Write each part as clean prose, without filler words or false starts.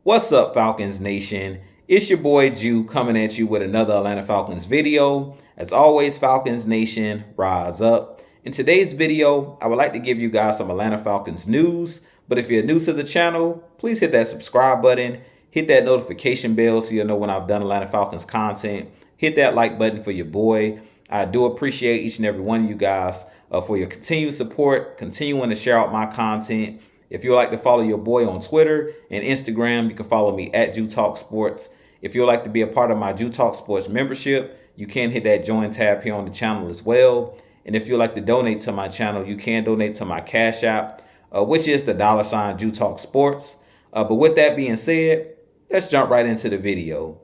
What's up, Falcons Nation? It's your boy Jew coming at you with another Atlanta Falcons video. As always, Falcons Nation, rise up. In today's video, I would like to give you guys some Atlanta Falcons news. But if you're new to the channel, please hit that subscribe button. Hit that notification bell so you'll know when I've done Atlanta Falcons content. Hit that like button for your boy. I do appreciate each and every one of you guys for your continued support, continuing to share out my content. If you would like to follow your boy on Twitter and Instagram, you can follow me at Jew Talk Sports. If you would like to be a part of my Jew Talk Sports membership, you can hit that join tab here on the channel as well. And if you'd like to donate to my channel, you can donate to my Cash App, which is the $ Jew Talk Sports. But with that being said, let's jump right into the video.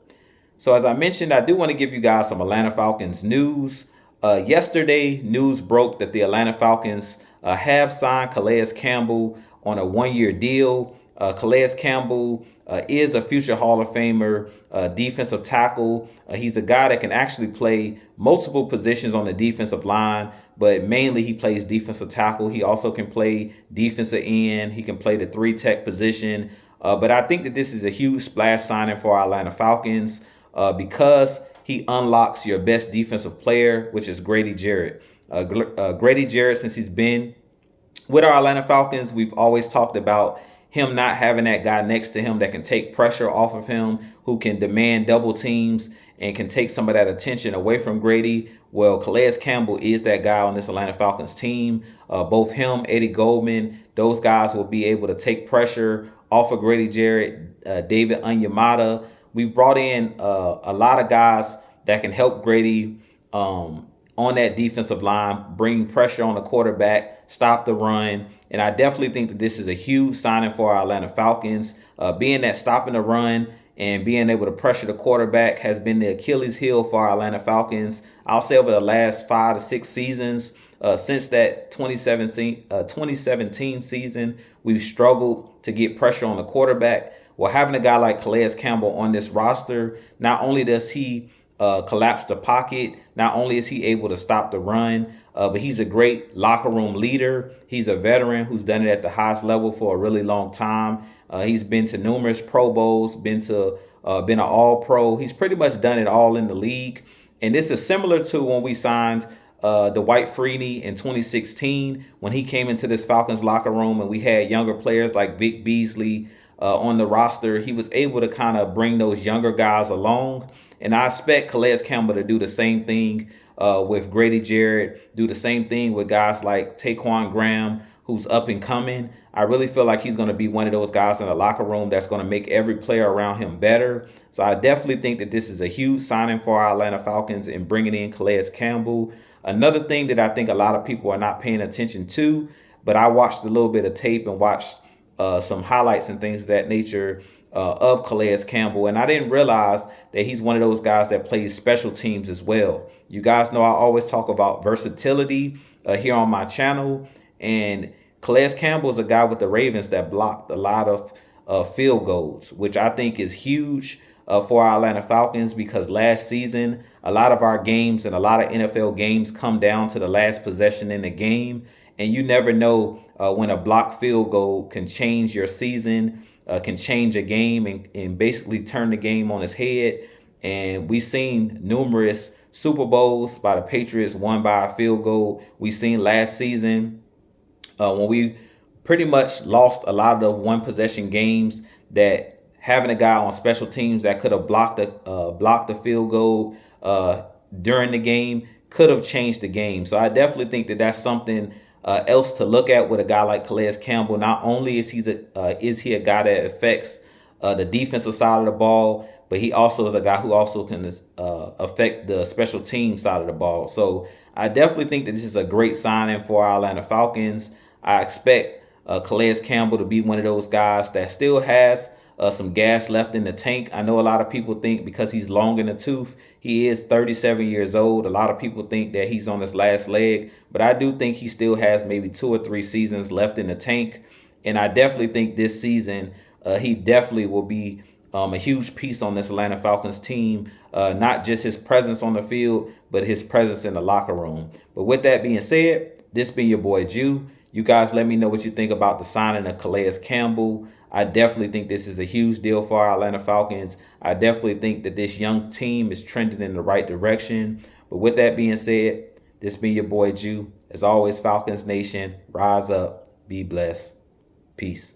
So as I mentioned, I do want to give you guys some Atlanta Falcons news. Yesterday, news broke that the Atlanta Falcons have signed Calais Campbell on a one-year deal. Calais Campbell is a future Hall of Famer, defensive tackle. He's a guy that can actually play multiple positions on the defensive line, but mainly he plays defensive tackle. He also can play defensive end. He can play the 3-tech position. But I think that this is a huge splash signing for our Atlanta Falcons because he unlocks your best defensive player, which is Grady Jarrett. Grady Jarrett, since he's been with our Atlanta Falcons, we've always talked about him not having that guy next to him that can take pressure off of him, who can demand double teams and can take some of that attention away from Grady. Well, Calais Campbell is that guy on this Atlanta Falcons team. Both him, Eddie Goldman, those guys will be able to take pressure off of Grady Jarrett, David Onyemata. We've brought in a lot of guys that can help Grady on that defensive line, bring pressure on the quarterback, stop the run. And I definitely think that this is a huge signing for our Atlanta Falcons. Being that stopping the run and being able to pressure the quarterback has been the Achilles heel for our Atlanta Falcons. I'll say over the last 5 to 6 seasons, since that 2017 season, we've struggled to get pressure on the quarterback. Well, having a guy like Calais Campbell on this roster, not only does he collapse the pocket, not only is he able to stop the run, but he's a great locker room leader. He's a veteran who's done it at the highest level for a really long time. He's been to numerous Pro Bowls, been an All-Pro. He's pretty much done it all in the league. And this is similar to when we signed Dwight Freeney in 2016, when he came into this Falcons locker room and we had younger players like Vic Beasley on the roster. He was able to kind of bring those younger guys along. And I expect Calais Campbell to do the same thing with Grady Jarrett, do the same thing with guys like Taquan Graham, who's up and coming. I really feel like he's going to be one of those guys in the locker room that's going to make every player around him better. So I definitely think that this is a huge signing for our Atlanta Falcons in bringing in Calais Campbell. Another thing that I think a lot of people are not paying attention to, but I watched a little bit of tape and watched some highlights and things of that nature of Calais Campbell, and I didn't realize that he's one of those guys that plays special teams as well. You guys know I always talk about versatility here on my channel, and Calais Campbell is a guy with the Ravens that blocked a lot of field goals, which I think is huge for our Atlanta Falcons, because last season a lot of our games and a lot of NFL games come down to the last possession in the game, and you never know when a blocked field goal can change your season, can change a game and basically turn the game on its head. And we've seen numerous Super Bowls by the Patriots won by a field goal. We've seen last season when we pretty much lost a lot of one-possession games, that having a guy on special teams that could have blocked the field goal during the game could have changed the game. So I definitely think that that's something else to look at with a guy like Calais Campbell. Not only is he a guy that affects the defensive side of the ball, but he also is a guy who also can affect the special team side of the ball. So I definitely think that this is a great signing for our Atlanta Falcons. I expect Calais Campbell to be one of those guys that still has some gas left in the tank. I know a lot of people think because he's long in the tooth, he is 37 years old. A lot of people think that he's on his last leg, but I do think he still has maybe 2 or 3 seasons left in the tank. And I definitely think this season he definitely will be a huge piece on this Atlanta Falcons team, not just his presence on the field, but his presence in the locker room. But with that being said, this been your boy Jew. You guys let me know what you think about the signing of Calais Campbell. I definitely think this is a huge deal for our Atlanta Falcons. I definitely think that this young team is trending in the right direction. But with that being said, this been your boy Jew. As always, Falcons Nation, rise up, be blessed. Peace.